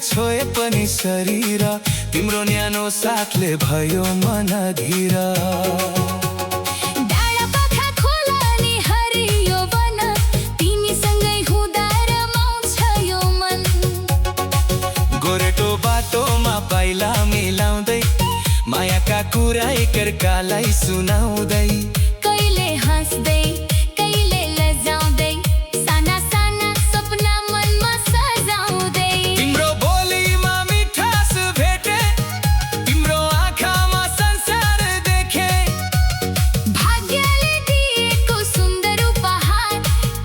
छोए पनि शरीर तिम्रो न्यानो साथले भयो मन धीर। डाँडा पाखा खोला नि हरियो वन तिमीसँगै हुँदा रमाउँछ यो मन। गोरेटो बाटोमा पाइला मिलाउँदै मायाका कुरा एकअर्कालाई सुनाउँदै कहिले हाँस्दै कहिले लजाउँदै साना साना सपना मनमा सजाउँदै। तिम्रो बोलीमा मिठास भेटे तिम्रो आँखामा संसार देखे। भाग्यले दिएको सुन्दर उपहार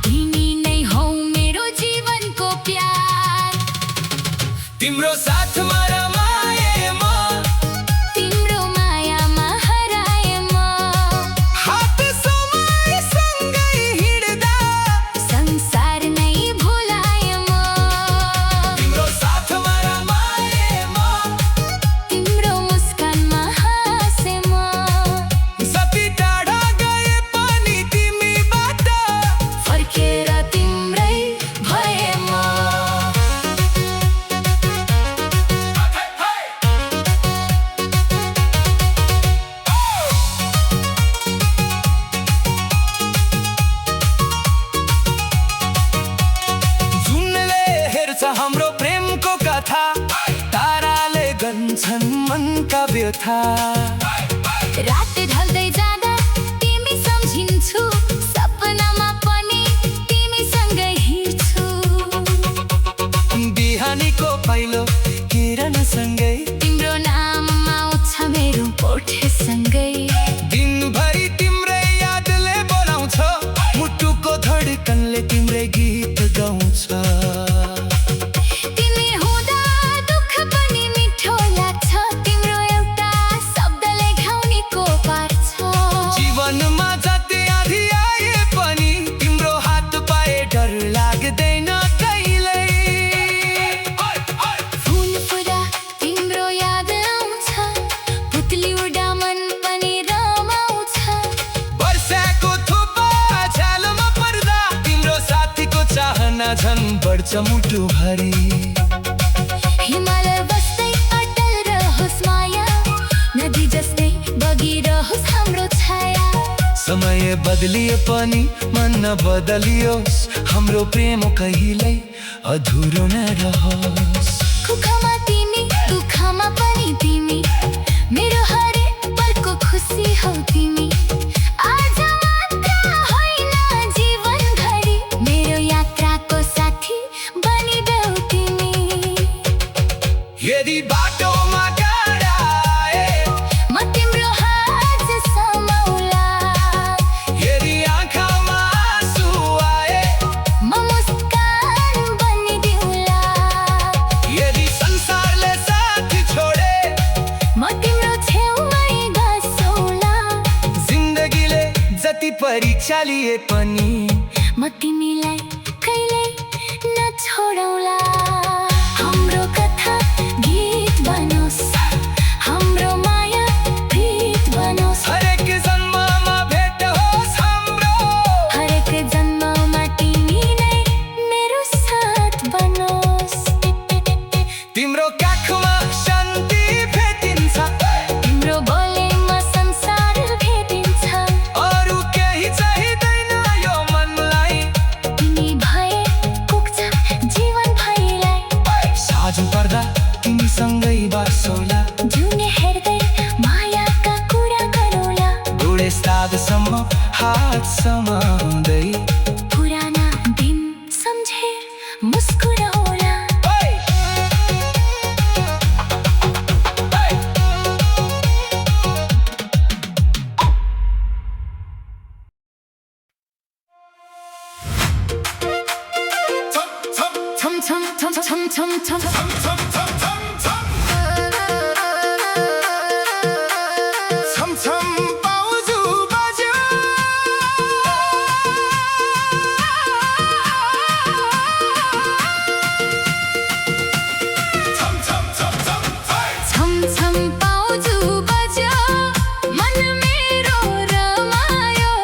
तिमी नै हौ मेरो जीवनको प्यार। तिम्रो साथमा रमाए म तिम्रो मायामा हराए म। हात समाए सँगै हिँड्दा संसार नै भुलाए म। तिम्रो साथमा रमाए म तिम्रो मुस्कानमा हाँसे म। जति टाढा गए पनि तिमीबाट फर्केर तिम्रै भए म। जुनले हेर्छ हाम्रो प्रेमको कथा ताराले गन्छन् मनका व्यथा। रात ढल्दै जाँदा तिमी सम्झिन्छु सपनामा पनि तिमीसँगै हिँड्छु। बिहानीको पाइलो किरणसँगै तिम्रो नाम आउँछ मेरो ओठसँगै। दिनभरि तिम्रै यादले बोलाउँछ मुटुको धडकनले तिम्रै गीत गाउँछ। तिमी हुँदा दुःख पनि मिठो लाग्छ तिम्रो एउटा शब्दले घाउनीको पार्छ। जीवनमा जति आधी आए पनि तिम्रो हात पाए डर लाग्दैन कहिल्यै। फुल फुला तिम्रो याद आउँछ पुतली उडा मन पनि रमाउँछ। वर्षाको थुपा झ्यालमा पर्दा तिम्रो साथीको चाहना झन् बढ्छ मुटुभरि। हिमाल बस्दै अटल रहोस् माया नदी जस्तै बगिरहोस् हाम्रो छाया। समय बदलिए पनि मन नबदलियोस् हाम्रो प्रेम कहिल्यै अधुरो नरहोस्। सुखमा तिमी दुःखमा पनि तिमी मेरो हरेक पलको खुसी हौ तिमी। आज मात्र होइन जीवनभरि मेरो यात्राको साथी बनिदेऊ तिमी। यदि बाटोमा गाडा आए म तिम्रो हात समाउला। यदि आँखामा आँसु आए म मुस्कान बनिदिउँला। यदि संसारले साथ छोडे म तिम्रो छेउमै बसौला। जिन्दगीले जति परीक्षा लिए पनि म तिमीलाई कहिल्यै नछोडौला। हाम्रो कथा गीत बनोस् हाम्रो माया प्रीत बनोस्। हरेक जन्ममा भेट होस् हाम्रो हरेक जन्ममा तिमी नै मेरो साथ बनोस्। तिम्रो काखमा शान्ति भेटिन्छ तिम्रो बोलीमा संसार भेटिन्छ। अरू केही चाहिँदैन यो मनलाई। तिमी भए पुग्छ जीवन भइलाई। साँझ पर्दा तिमीसँगै बसौला जुने हेर्दै मायाका कुरा गरौला। बुढेसकालसम्म हात समाउँदै पुराना दिन सम्झेर मुस्कुराउला। छम छम छम छम छम छम छमछम बाउजु बज्यो छम छम पाउजु बज्यो मन मेरो रमायो।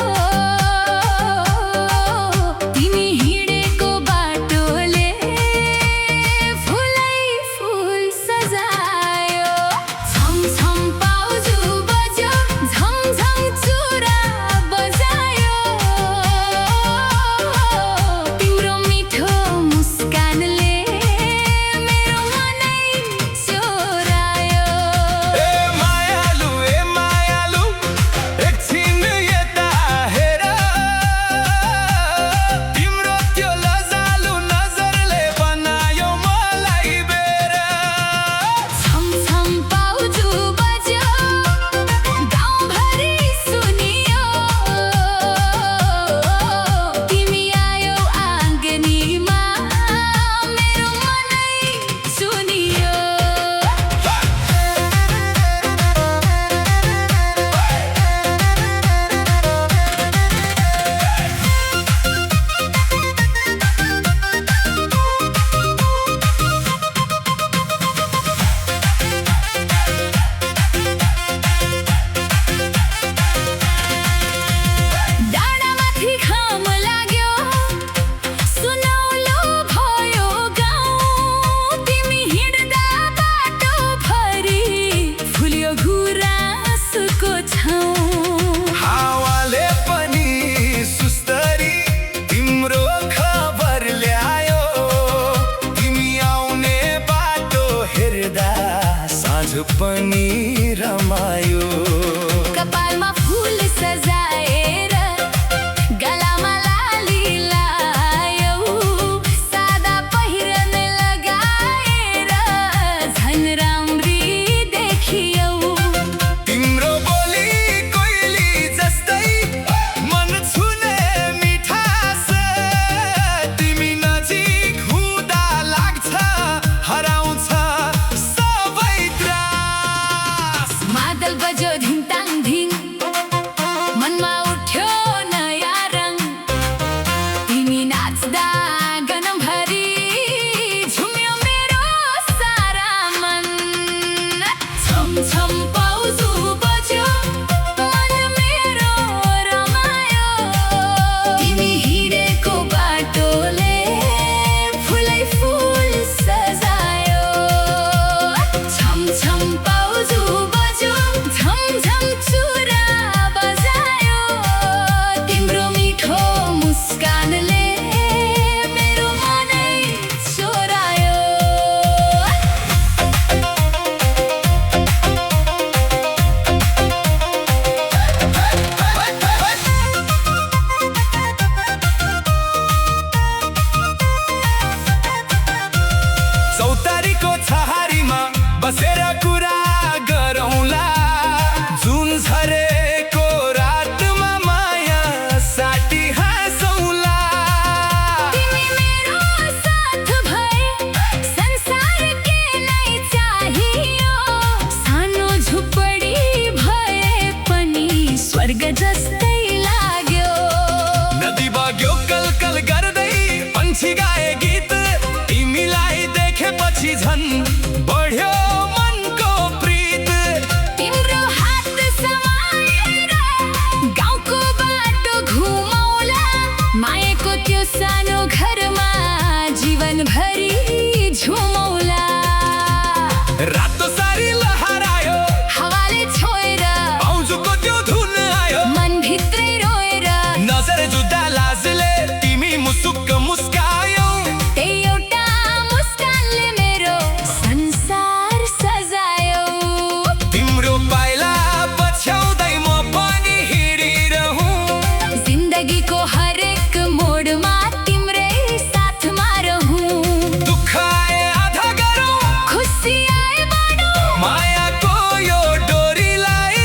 तिमी हिँडेको बाटोले फुलै फुल भित्रै रोएर नजर जुदा लाजले तिमी मुसुक्क मुस्कायौ त्यही एउटा मुस्कानले मेरो संसार सजायो तिम्रो पाइला पछ्याउँदै म पनि हिँडिरहँ जिन्दगीको हरेक मोडमा तिम्रै साथमा रहूं दुःख आए आधा गरौँ खुसी आए बाँडौँ मायाको यो डोरीलाई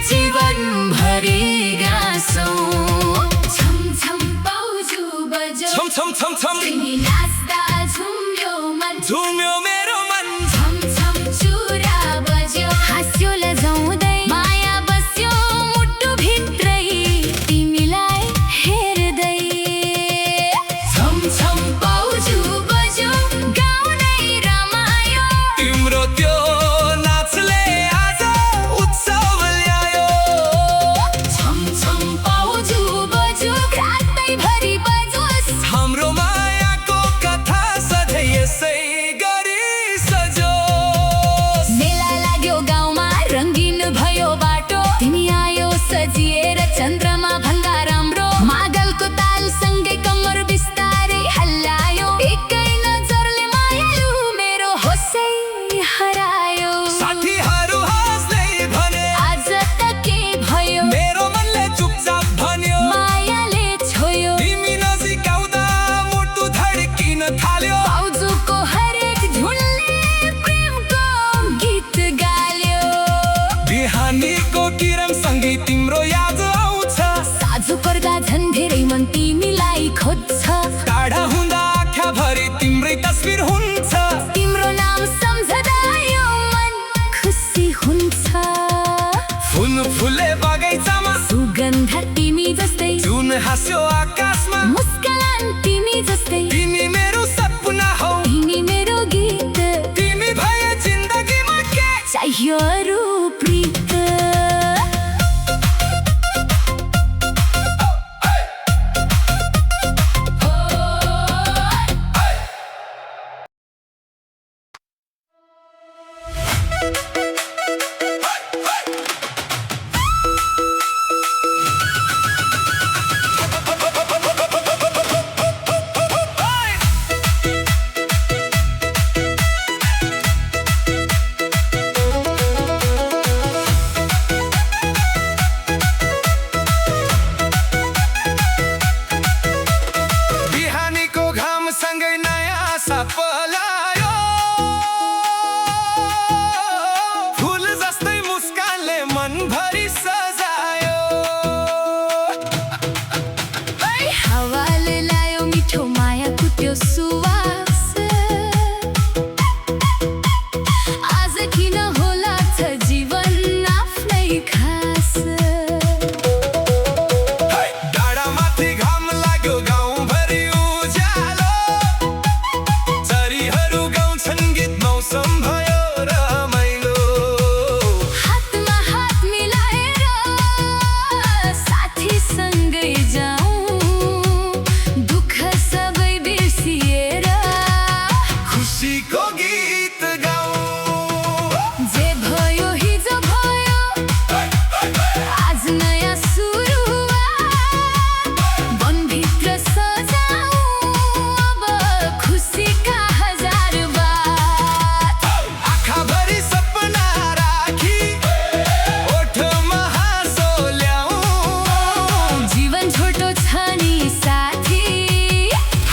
जीवनभरि गाँसौँ छम छम पाउजु बजो छम छम छम छम तिमी नाच्दा झुम्यो मन झुम्यो मेरो मन छम छम चुरा बज्यो हाँस्यो लजाउँदै माया बस्यो मुटु भित्रै तिमीलाई हेर्दै छम छम पाउजु बज्यो गाउँ नै रमायो तिम्रो त्यो नाचले आज उत्सव ल्यायो छम छम पाउजु बज्यो रातैभरि बजोस् हाम्रो मायाको कथा सधैँ यसै गरी सजोस् मेला लाग्यो गाउँमा रङ्गिन भयो बाटो तिमी आयो सजिएर चन्द्रमा भन्दा राम्रो मादलको तालसँगै कम्मर बिस्तारै हल्लायो एकै नजरले मायालु मेरो होसै हरायो साथीहरू हाँस्दै भने आज त के भयो मेरो मनले चुपचाप भन्यो मायाले छोयो तिमी नजिक आउँदा मुटु धड्किन थाल्यो पाउजुको हरेक झुलले प्रेमको गीत गाल्यो बिहानीको किरणसँगै तिम्रो याद आउँछ साँझ पर्दा झन् धेरै मन तिमीलाई खोज्छ टाढा हुँदा आँखाभरि तिम्रै तस्बिर हुन्छ तिम्रो नाम सम्झदा यो मन खुसी हुन्छ फुल फुले बगैँचामा सुगन्ध तिमी जस्तै जुन हाँस्यो आकाशमा मुस्कान तिमी जस्तै तिमी मेरो सपना हौ तिमी मेरो गीत तिमी भए जिन्दगीमा के चाहियो अरू प्रीत बिहानीको घामसँगै नयाँ साप लायो फुल जस्तै मुस्कानले मनभरि सजायो हावाले लायो मिठो मायाको त्यो सुवास आज किन होला छ जीवन आफ्नै खास डाँडामाथि घाम लाग्यो गाउँभरि उज्यालो चरीहरू गाउँछन् गीत मौसम भयो रमाइलो हातमा हात मिलाएर साथीसँगै जाऊँ दुःख सबै बिर्सिएर खुसीको गीत गाउँ जे भयो हिजो भयो आज नयाँ सुरुवात मनभित्र सजाऊँ अब खुसीका हजार बात आँखाभरि सपना राखी ओठमा हाँसो ल्याउँ जीवन छोटो छ नि साथी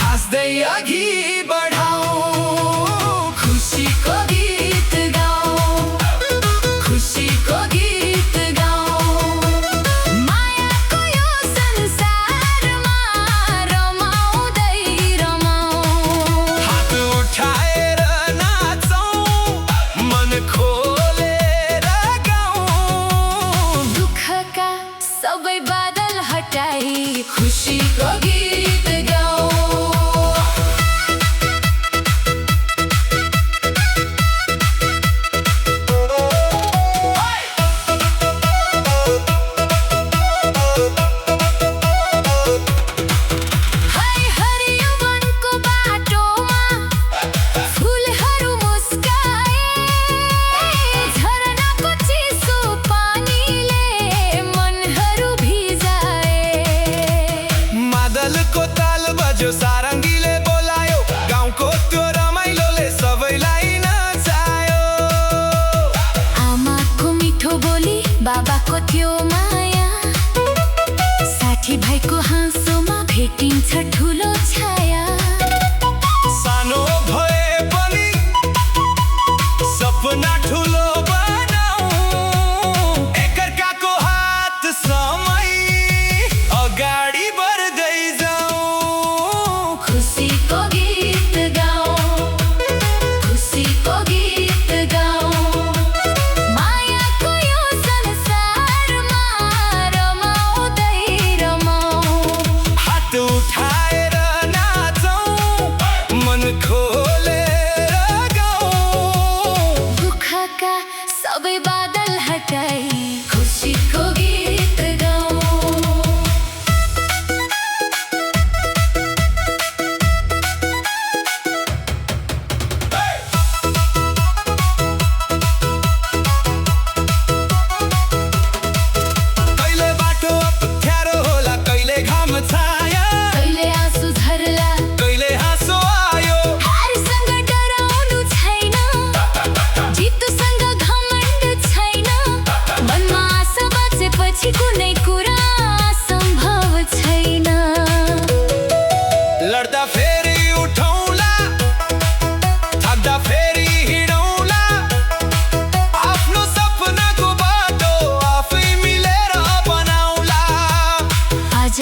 हाँस्दै अघि बढाउँ खुसीको गीत गाउँ खुसीको गीत गाउँ मायाको यो संसारमा रमाउँदै रमाऊँ हात उठाएर नाचौँ मन खोलेर गाउँ दुःखका सबै बादल हटाई खुसीको गीत गाऊँ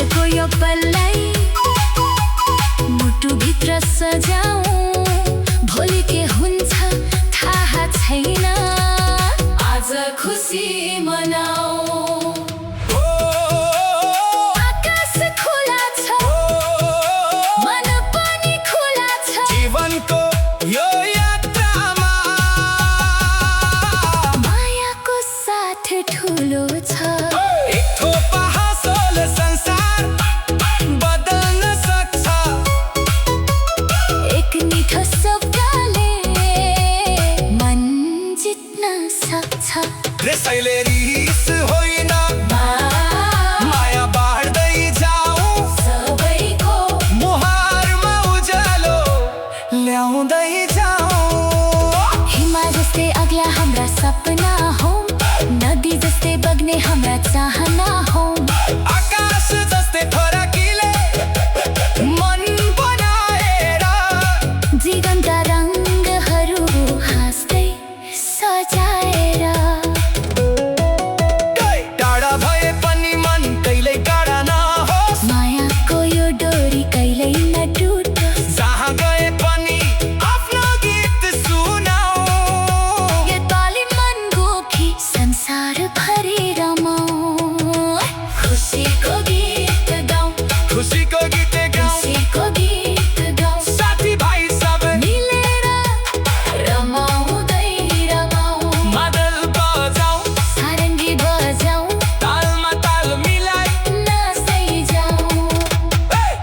आजको यो पललाई मुटुभित्र सजाऊ, भोलि के हुन्छ थाहा छैन, आज खुसी मनाऊ। आकाश खुला छ, मन पनि खुला छ, जीवनको यो यात्रामा मायाको साथ ठुलो छ। एक थोपा हाँसोले संसार बदल्न सक्छ, एक मिठो शब्दले मन जित्न सक्छ। त्यसैले रिस होइन, माया बाँड्दै जाऊ, सबैको मुहारमा उज्यालो ल्याउँदै जाऊ। हिमा जस्तै अग्ला हाम्रा सपना हौ, नदी जस्तै बग्ने हाम्रा चाहना हौ, आकाश जस्तै फराकिले मन बनाएर जीवनका रङ्गहरू हाँस्दै सजाएर। टाढा भए पनि मन कहिल्यै टाढा नहोस्, मायाको यो डोरी कहिल्यै नटुटोस्, जहाँ गए पनि आफ्नो गीत सुनाऊ। यो ताली मन गोखी संसार भरि रमाऊ। खुसीको गीत गाउँ, खुसीको गीत गाउँ, खुसीको गीत गाउँ, साथी भाइ सब मिलेर रमाउँदै रमाऊ। मादल बजाऊ, सारङ्गी बजाऊ, तालमा ताल मिलाई नाच्दै जाऊ।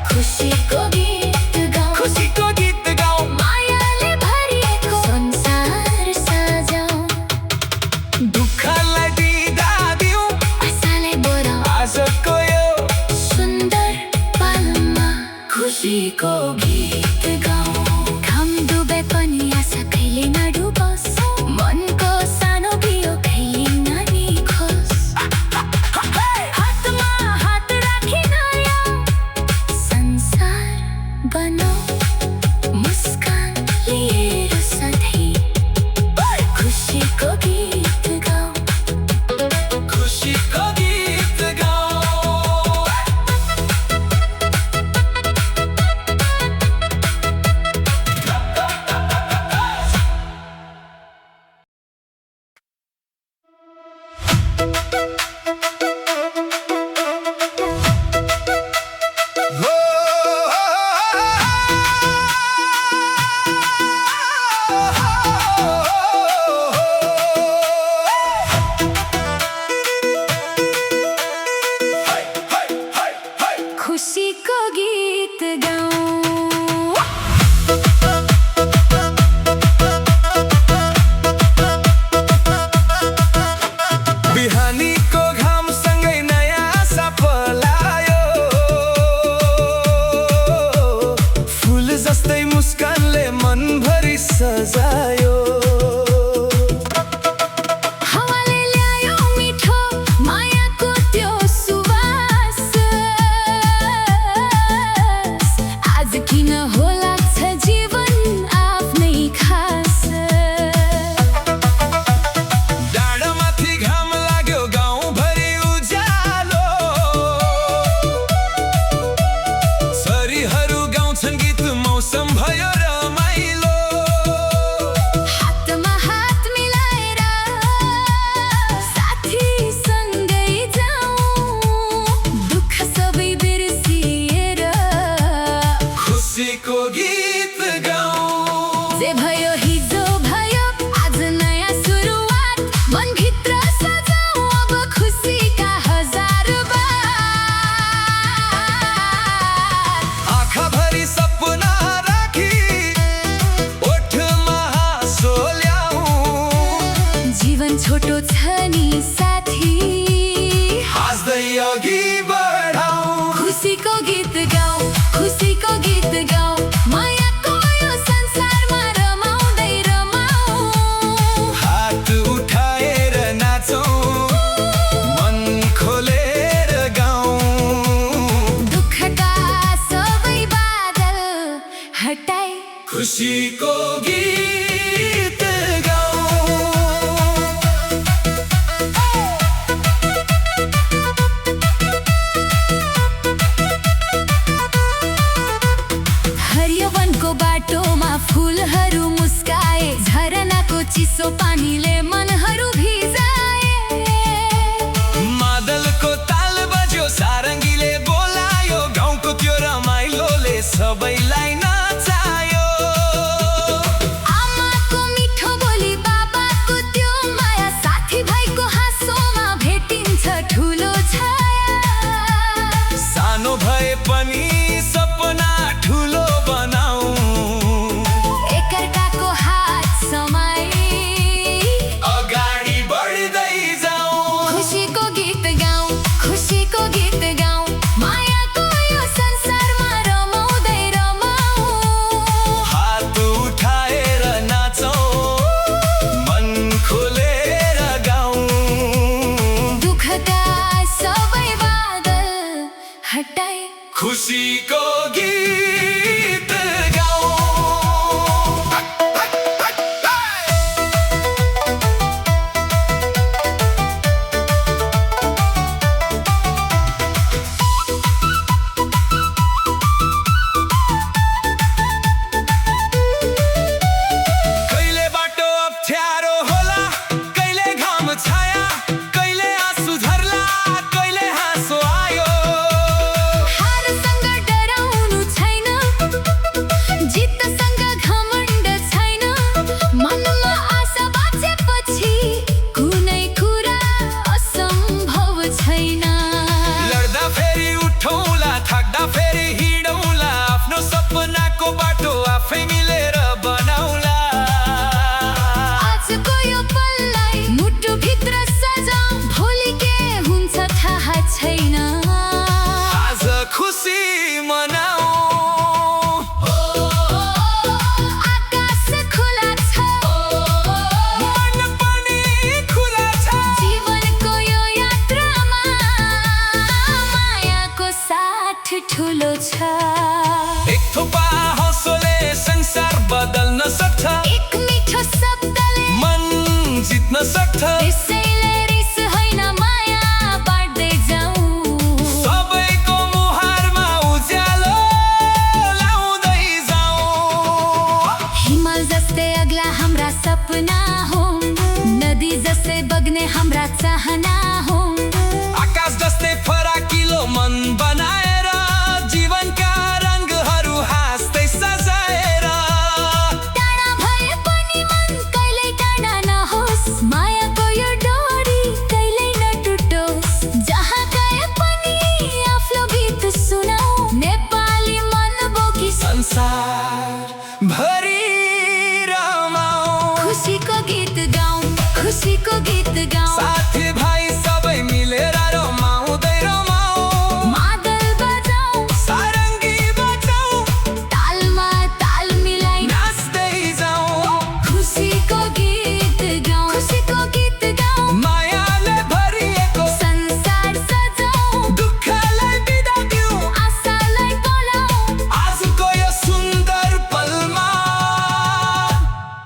खुसीको गीत गाउँ, खुसीको गीत गाउँ। मायाले भरिएको संसार सजाऊ। दुःखलाई बिदा दिउँ, आशालाई बोलाऊ, आजको यो सुन्दर पलमा खुसीको गीत गाउँ। घाम डुबे पनि आशा कहिले नडुबोस्, मनको सानो बियो कहिले ननिखोस्। हातमा हात राखी नयाँ संसार बनाऊ, मुस्कान लिएर सधैँ खुसीको गीत गाउँ। खुसीको गीत गाउँ। खुसीको गीत गाउँ। बिहानीको घामसँगै नयाँ आशा पलायो, फुल जस्तै मुस्कानले मनभरि सजायो। हावाले ल्यायो मिठो मायाको त्यो सुवास, आज किन होला छ जीवन आफ्नै खास। डाँडामाथि घाम लाग्यो, गाउँभरि उज्यालो, सरीहरू गाउँछन् गीत, मौसम भयो रमाइलो। हातमा हात मिलाएर साथीसँगै जाऊँ, दुःख सबै बिर्सिएर खुसीको गीत गाउँ। जे भयो हिजो भयो, आज नयाँ सुरुवात, मनभित्र सजाऊ अब खुसीका हजार बात। आँखाभरि सपना राखी ओठमा हाँसो ल्याऊ, जीवन छोटो छ नि साथी, हाँस्दै अघि बढाऊ। खुसीको गीत गाउँ, खुसीको गीत गाउँ, मायाको यो संसारमा रमाउँदै रमाऊ। हात उठाएर नाचौँ, मन खोलेर गाउँ, दुःखका सबै बादल हटाई खुसीको गीत गाउँ। हटाए। खुशी को गीत गाओ। कहिले बाटो अप्ठ्यारो होला, कहिले घाम छाया, कहिले आँसु झर्ला, कहिले हाँसो आयो। हारसँग डराउनु छैन, जितसँग घमण्ड छैन। मनमा आशा बाँचेपछि कुनै कुरा असम्भव छैन। लड्दा फेरि उठौँला, थाक्दा फेरि हिँडौँला, आफ्नो सपनाको बाटो आफै मिलेर बनाउला। आजको यो पललाई मुटुभित्र सजाऊ, भोलि के हुन्छ थाहा छैन। आज खुसी मनाऊ। आकाश खुला छ, मन पनि खुला छ। जीवनको यो यात्रामा मायाको साथ ठुलो छ। एक थोपा हौसले संसार बदल्न सक्छ, एक मिठो शब्दले मन जित्न सक्छ। त्यसैले रिस होइन माया बाँड्दै जाऊ। सबैको मुहारमा उज्यालो लाउँदै जाऊ। हिमाल जस्तै अग्ला हाम्रा सपना हो, नदी जस्तै बग्ने हाम्रा चाहना हो। आकाश जस्तै फराकिलो मन बनाएर, जीवनका रङहरू हाँस्दै सजाएर। टाढा भए पनि मन कहिल्यै टाढा नहोस्, मायाको यो डोरी कहिल्यै नटुटोस्। जहाँ गए पनि आफ्नो गीत सुनाऊ, नेपाली मन बोकी संसार भरि रमाऊ। खुसीको गीत गाऊ, खुसीको गीत गाऊ। साथीभाइ सबै मिलेर रमाउँदै रमाऊ। मादल बजाऊ, सारङ्गी बजाऊ, तालमा ताल मिलाई नाच्दै जाऊ। खुसीको गीत गाऊ, खुसीको गीत गाऊ। मायाले भरिएको संसार सजाऊ, दुःखलाई बिदा दिऊ। आशालाई बोलाऊ। आजको यो सुन्दर पलमा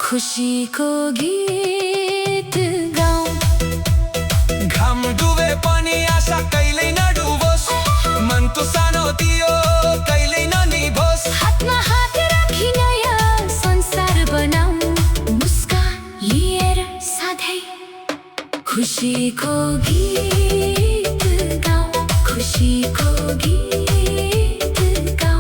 खुसीको गीत गाऊ। घाम डुबे पनि आशा कहिल्यै नडुबोस्, मनको सानो दियो कहिल्यै ननिभोस्। हातमा हात राखी नयाँ संसार बनाऊ, मुस्कान लिएर सधैँ खुसीको गीत गाऊ, खुसीको गीत गाऊ।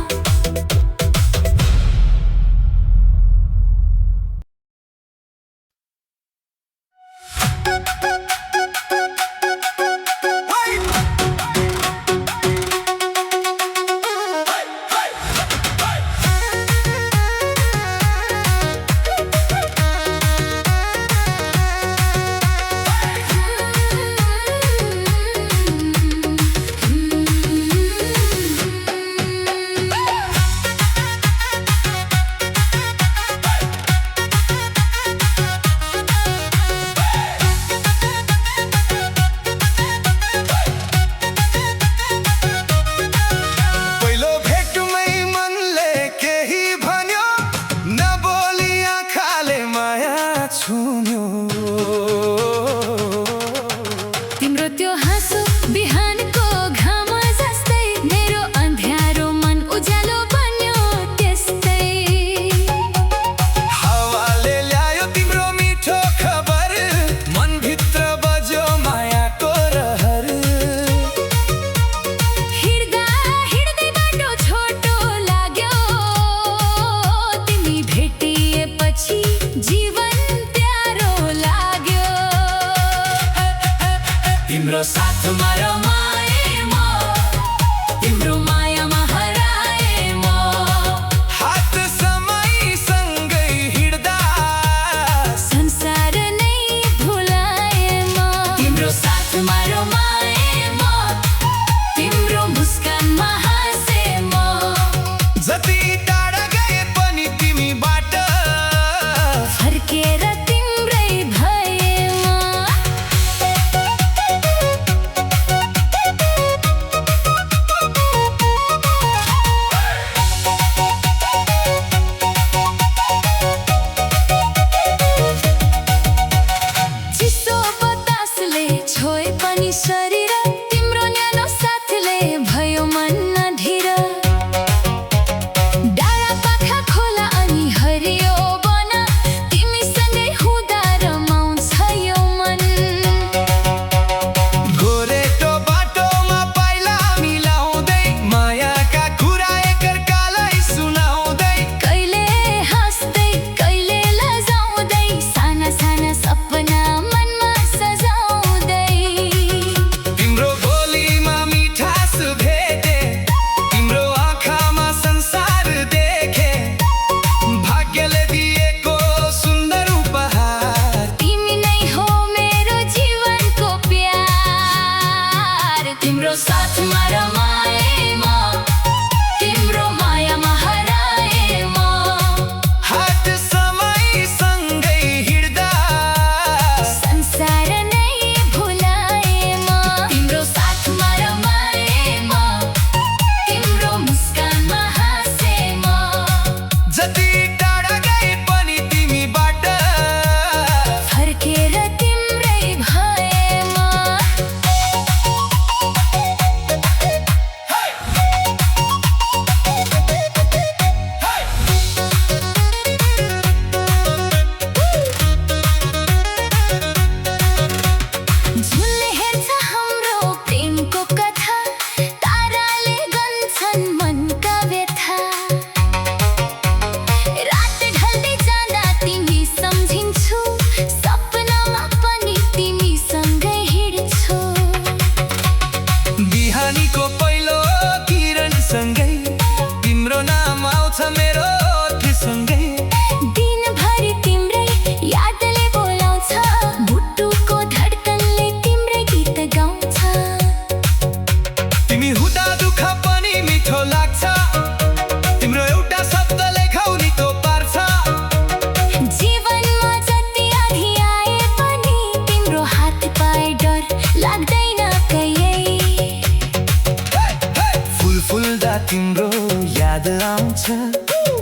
फुल्दा तिम्रो याद आउँछ,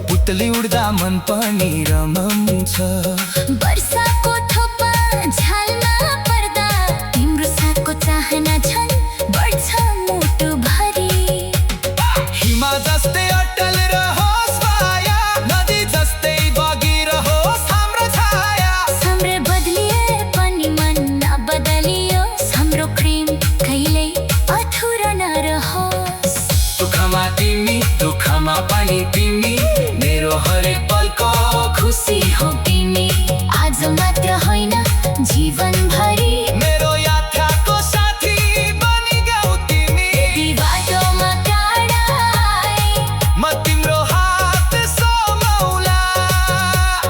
पुतली उड्दा मन पनि रमाउँछ। वर्षाको थोपा झ्यालमा पर्दा तिम्रो साथको चाहना झन् बढ्छ मुटुभरि। हिमा जस्तै अटल रहोस् माया, नदी जस्तै बगिरहोस् हाम्रो छाया। समय बदलिए पनि मन नबदलियोस्, हाम्रो प्रेम कहिल्यै अधुरो नरहोस्। दुःखमा तिमी, दुःखमा पनि तिमी, मेरो हरेक पलको खुसी हो तिमी, आज मात्र होइन जीवनभरि। मेरो यात्राको साथी बनि गयौ तिमी। यदि बाटोमा टाढा आए म तिम्रो हात समाउला,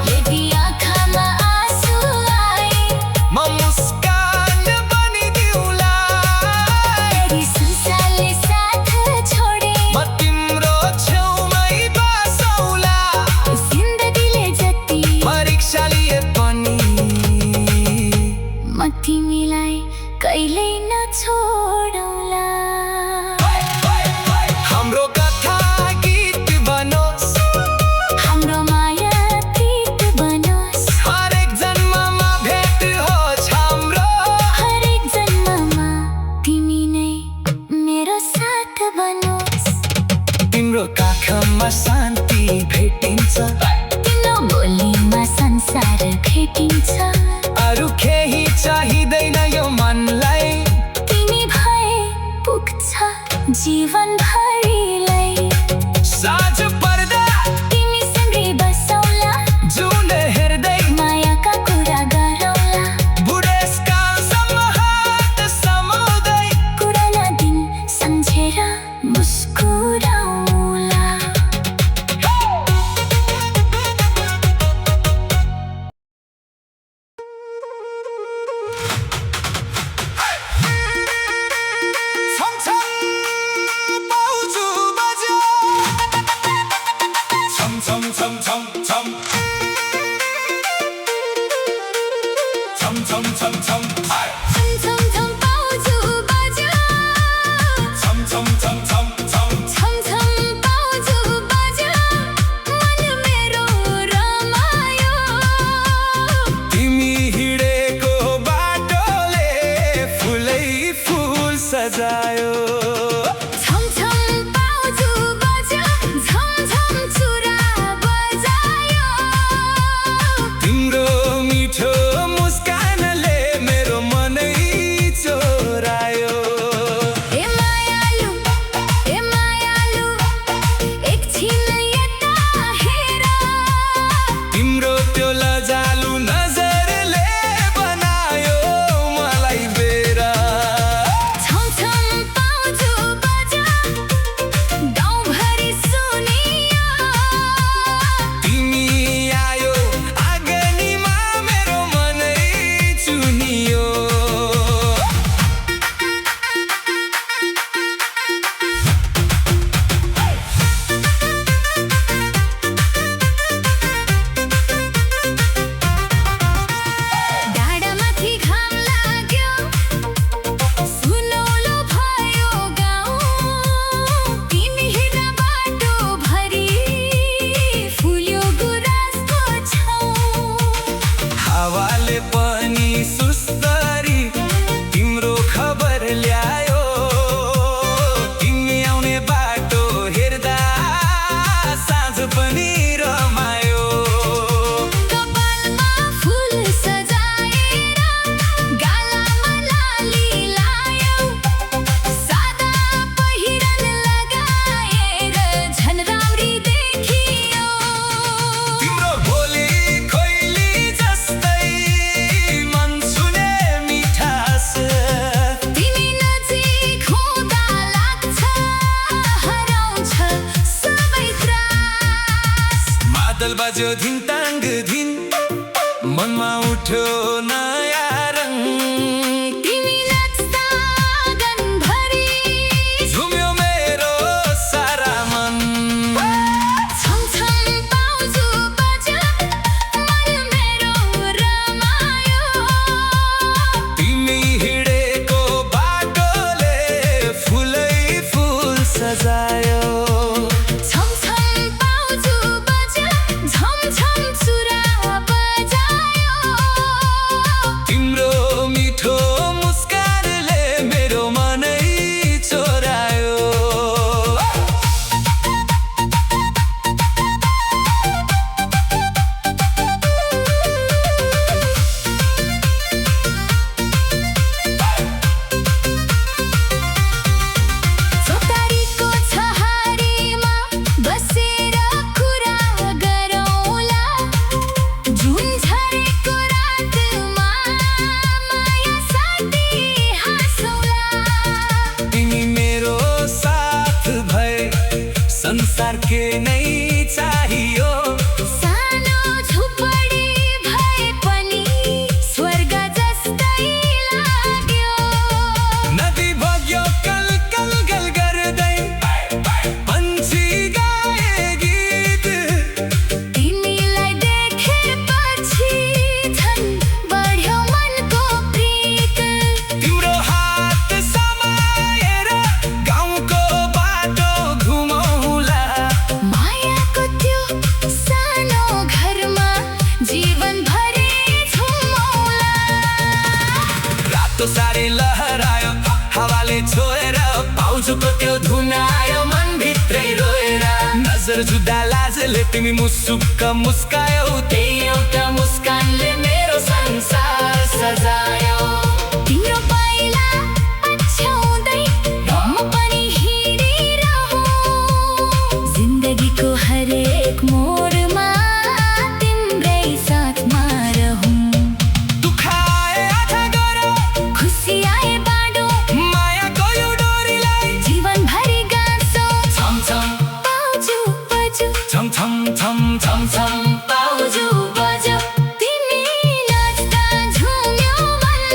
यदि आँखामा आँसु आए म मुस्कान बनिदिउँला। यदि संसारले साथ छोडे म तिम्रो छेउमै बसौला, जिन्दगीले जति परीक्षा लिए पनि म तिमीलाई कहिल्यै नछोडौँला। हाम्रो कथा गीत बनोस्, हाम्रो माया प्रीत बनोस्, हरेक जन्ममा भेट होस् हाम्रो। हरेक जन्ममा तिमी नै मेरो साथ बनोस्। तिम्रो काखमा शान्ति भेटिन्छ, तिम्रो बोलीमा संसार भेटिन्छ। अरू केही चाहिँदैन यो मनलाई, तिमी भए पुग्छ जीवनभरिलाई। साँझ पर्दा तिमीसँगै बसौँला, जुन हेर्दै मायाका कुरा गरौँला, बुढेसकालसम्म हात समाउँदै पुराना दिन सम्झेर मुस्कुराउँला। छमछम बाउजु बज्यो, छमछम छमछम छम, छमछम छमछम हाय, छम छम बाउजु बज्यो, छमछम छमछम छम। छम छम बाउजु बज्यो, मन मेरो रमायो। तिमी हिँडेको बाटोले फुलै फुल सजायो। छम छम बाउजु बज्यो, झम झम चुरा बजायो। तिम्रो मिठो मुस्कानले मेरो मनै चोरायो। ए मायालु एकछिन यता हेर, तिम्रो त्यो लजालु नजरले बनायो मलाई बेरा। छम छम बाउजु बज्यो, गाउँभरि सुनियो। तिमी आयो आँगनीमा मेरो मनै चुनियो। डाँडामाथि घाम लाग्यो, सुनौलो भयो गाउँ। तिमी हिँड्दा बाटोभरि फुल्यो गुराँसको छाउँ। हावाले पनि सुस्तरी तिम्रो खबर ल्यायो। तिमी आउने बाटो हेर्दा साँझ पनि रमायो। कपालमा फुल सजाएर गालामा लाली लायौ, सादा पहिरन लगाएर झन् राम्री देखियो। तिम्रो बोली कोइली जस्तै मन सुने मिठास। तिमी नजिक हुँदा लाग्छ हराउँछ सबै त्रास। मादल बाज्यो धिनताङ धिन, मनमा उठ्यो नयाँ रङ। तिमी नाच्दा गनभरि झुम्यो मेरो सारा मन। छम छम बाउजु बज्यो, मन मेरो रमायो। तिमी हिँडेको बाटोले फुलै फुल सजायो। सारखे नै चाहियो सानो झुपडी भए पनि स्वर्ग जस्तै लाग्यो नदी बग्यो कल कल गल गर्दै पन्छी गाए गीत तिमीलाई देखेपछि झन् बढ्यो मनको प्रीत तिम्रो हात समाएर गाउँको बाटो घुमौला मायाको त्यो सानो घरमा जीवनभरि झुमौला रातो साडी लहरायो हावाले छोएर पाउजुको त्यो धुन आयो मनभित्रै रोएर नजर जुदा लाजले तिमी मुसुक्क मुस्कायौ त्यही एउटा मुस्कानले मेरो संसार सजायो तिम्रो पाइला पछ्याउँदै म पनि हिँडिरहूँ जिन्दगीको हरेक मोडमा तिम्रै साथमा रहूँ दुःख आए आधा गर खुसी आए बाँडो मायाको यो डोरीलाई जीवनभरि गाँसौँ छम छम पाउजु बजु छम छम छम छम छम पाउजु बजो तिमी नाच्दा झुम्यो मन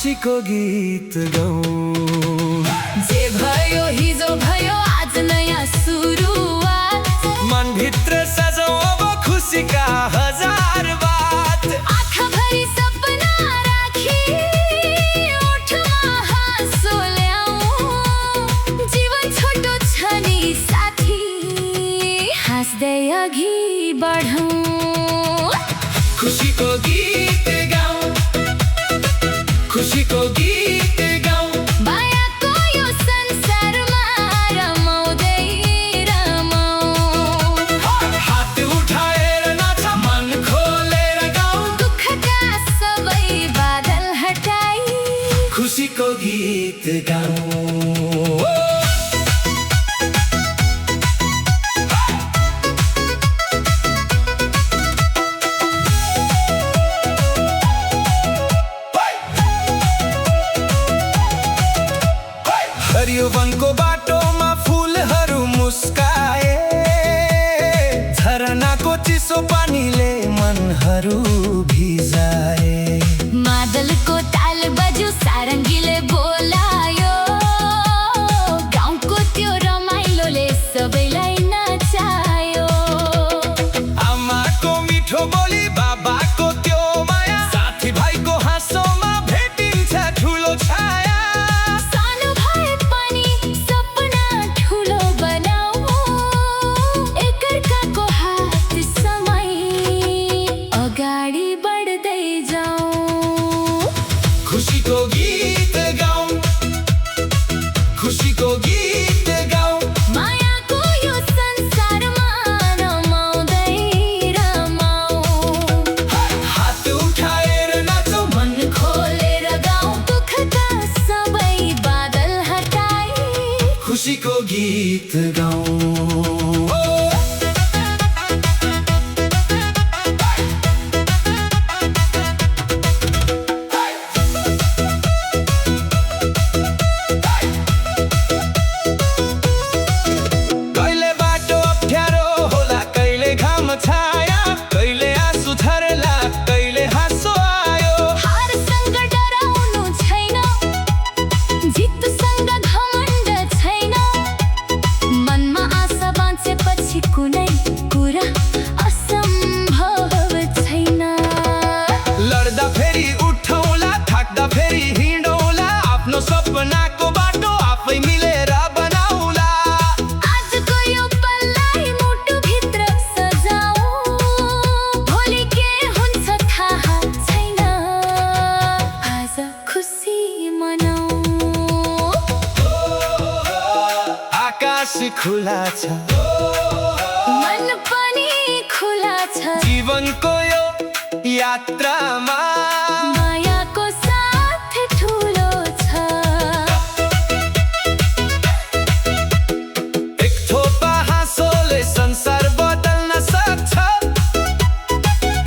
खुसीको गीत गाउँ। जे भयो हिजो भयो आज नयाँ सुरुवात, मनभित्र सजाउँ अब खुसीका हजार बात। आँखाभरि सपना राखी ओठमा हाँसो ल्याउँ। जीवन छोटो छ नि साथी, हाँस्दै अघि बढौँ। खुसीको गीत गाउँ, खुसीको गीत गाउँ। मायाको यो संसारमा रमाउँदै रमाउँ। हात उठाएर नाच, मन खोलेर गाउँ। दुःखका सबै बादल हटाई खुसीको गीत गाउँ। हरियो वनको बाटोमा फुलहरू मुस्काए, झरनाको चिसो पानीले मनहरू भिजाए। मादलको ताल बज्यो सारङ्गीले बोलायो, गाउँको त्यो रमाइलोले सबैलाई नचायो। आमाको मिठो बोली, बाबाको त्यो माया, साथीभाइको हाँसोमा भेटिन्छ ठुलो छाया। सानो भए पनि सपना ठुलो बनाऊ, एकअर्काको हात समाई अगाडि बढ्दै जाऊ। खुसीको गीत गाउँ, खुसीको गीत गाउँ। मायाको यो संसारमा रमाउँदै रमाउँ। हात उठाएर नाचौँ, मन खोलेर गाउँ। दुःखका सबै बादल हटाई खुसीको गीत गाउँ। कहिले बाटो अप्ठ्यारो होला, कहिले घाम छाया, कहिले आँसु झर्ला, कहिले हाँसो आयो। हारसँग डराउनु छैन, जितसँग घमण्ड छैन। मनमा आशा बाँचेपछि कुनै कुरा असम्भव छैन। लड्दा फेरि उठौँला, थाक्दा फेरि हिँडौँला, आफ्नो सपनाको बाटो आफै मिलेर बनाउला। आजको यो पललाई मुटुभित्र सजाऊ, भोलि के हुन्छ थाहा छैन। आज खुसी मनाऊ। आकाश खुला छ, मन पनि खुला छ, जीवनको यो यात्रामा मायाको साथ ठुलो छ। एक थोपा हाँसोले संसार बदल्न सक्छ,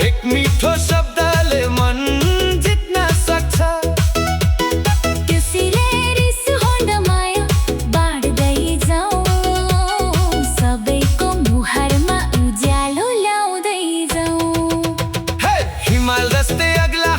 एक मिठो शब्दले मन जित्न सक्छ। त्यसैले रिस होड माया बाँड्दै जाऊ, सबैको मुहारमा उज्यालो ल्याउँदै जाऊ। हे हिमाल जस्तै अग्ला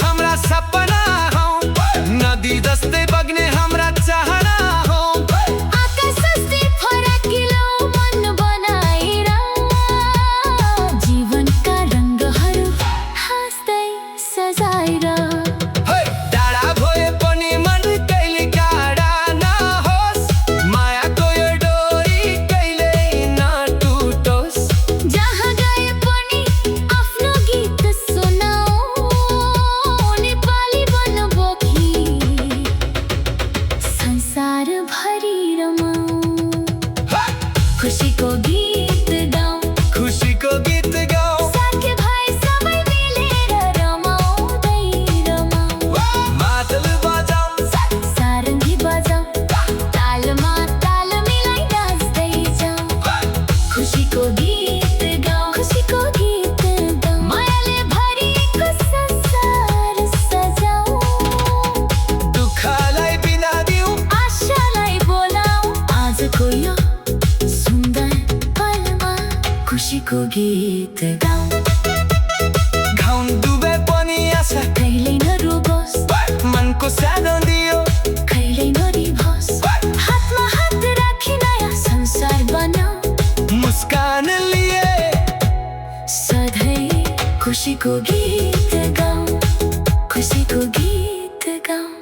खुसीको गीत गाऊँ।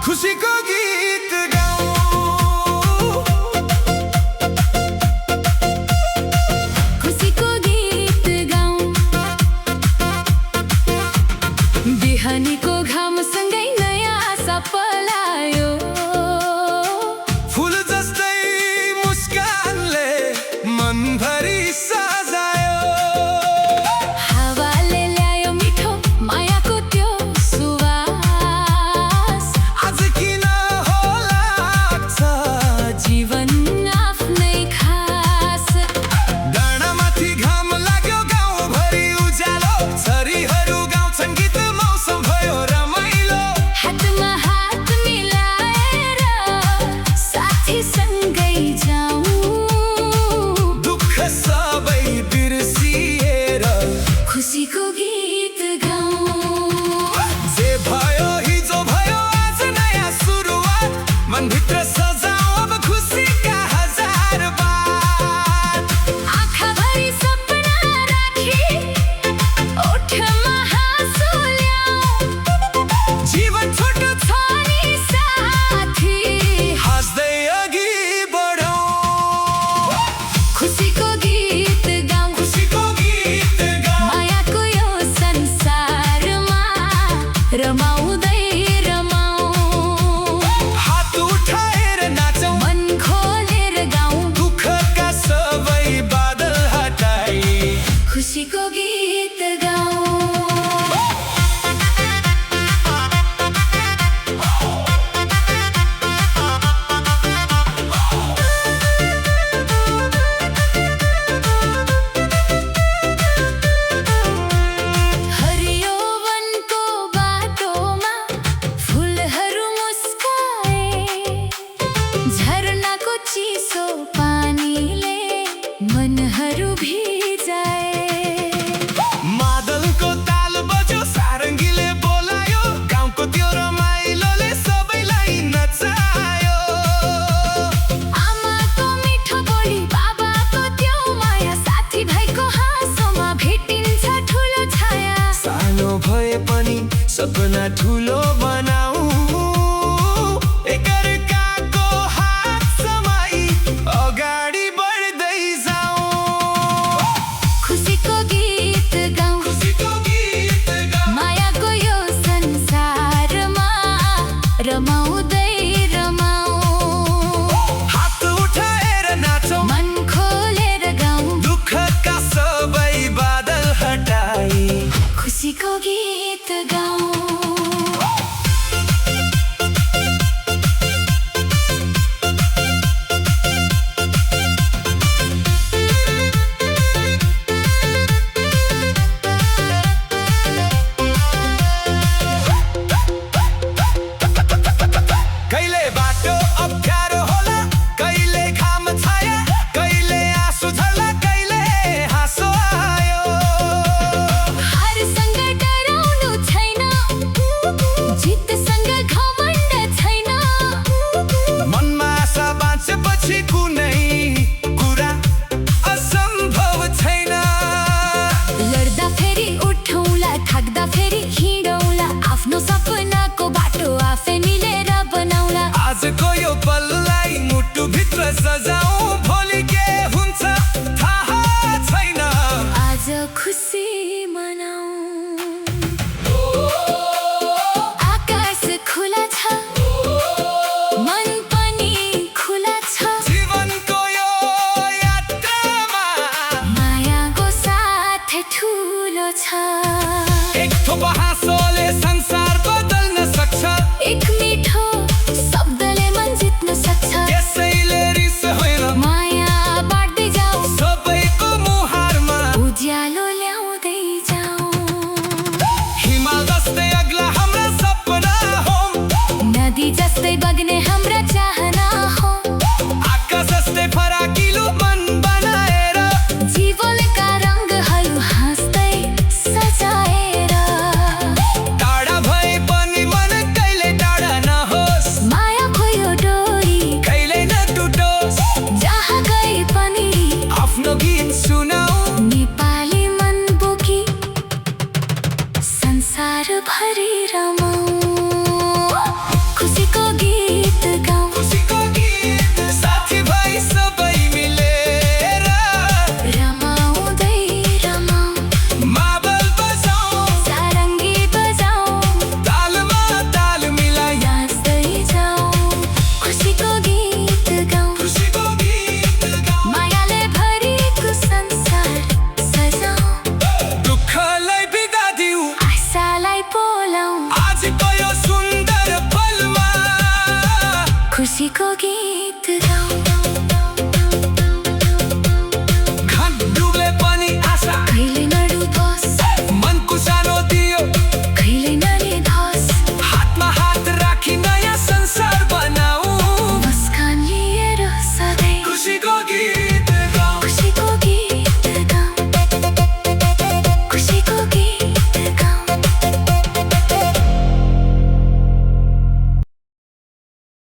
खुसीको गीत गाऊँ, खुसीको गीत गाऊँ। बिहानीको घामसँगै नयाँ आशा पलायो। फुल जस्तै मुस्कानले मनभरि सजायो। हावाले ल्यायो मिठो मायाको त्यो सुवास। आज किन होला जीवन आफ्नै खास। डाँडामाथि घाम लाग्यो, गाउँभरि उज्यालो। छरीहरू गाउँछन् गीत, मौसम भयो रमाइलो। हातमा हात मिलाएर साथीसँगै जाऊँ। दुःख सबै बिर्सिएर खुसीको गीत गाऊँ। जे भयो हिजो भयो, आज नयाँ सुरुवात। मनभित्र सजाऊ अब खुसीका हजार बात। आँखाभरि सपना राखी ओठमा हाँसो ल्याऊ। जीवन छोटो छ, अनि साथी हाँस्दै अघि बढौँ। खुसीको गीत गाऊँ। खुसीको गीत गाऊँ, मायाको यो संसारमा रमाउँदै रमाऊँ। हात उठाएर नाचौँ, मन खोलेर गाऊँ। दुःखका सबै बादल हटाई खुसीको गीत गाऊँ। हरियो वनको बाटोमा फुलहरू मुस्काए। झरनाको चिसो पानीले मनहरू भिजाए। मादलको ताल बज्यो, सारङ्गीले बोलायो। गाउँको त्यो रमाइलोले सबैलाई नचायो। आमाको मिठो बोली, बाबाको त्यो माया, साथी भाइको हाँसोमा भेटिन्छ ठुलो छाया। सानो भए पनि सपना ठुलो बनाऊ। एकअर्काको हात समाई अगाडि बढ्दै जाऊ। खुसीको गीत गाऊँ। खुसीको गीत गाऊँ, मायाको यो संसारमा रमाउँदै रमाऊँ। हात उठाएर नाचौँ, मन खोलेर गाऊँ। दुःखका सबै बादल हटाई खुसीको गीत गाऊँ। कहिले बाटो अप्ठ्यारो होला, कहिले घाम छाया, कहिले आँसु झर्ला, कहिले हाँसो आयो। हारसँग डराउनु छैन, जितसँग घमण्ड छैन। मनमा आशा बाँचेपछि कुनै कुरा असम्भव छैन। लड्दा फेरि उठौँला, थाक्दा फेरि हिँडौँला। आफ्नो सपनाको बाटो आफै मिलेर बनाउला। आजको यो पललाई मुटुभित्र सजाऊ।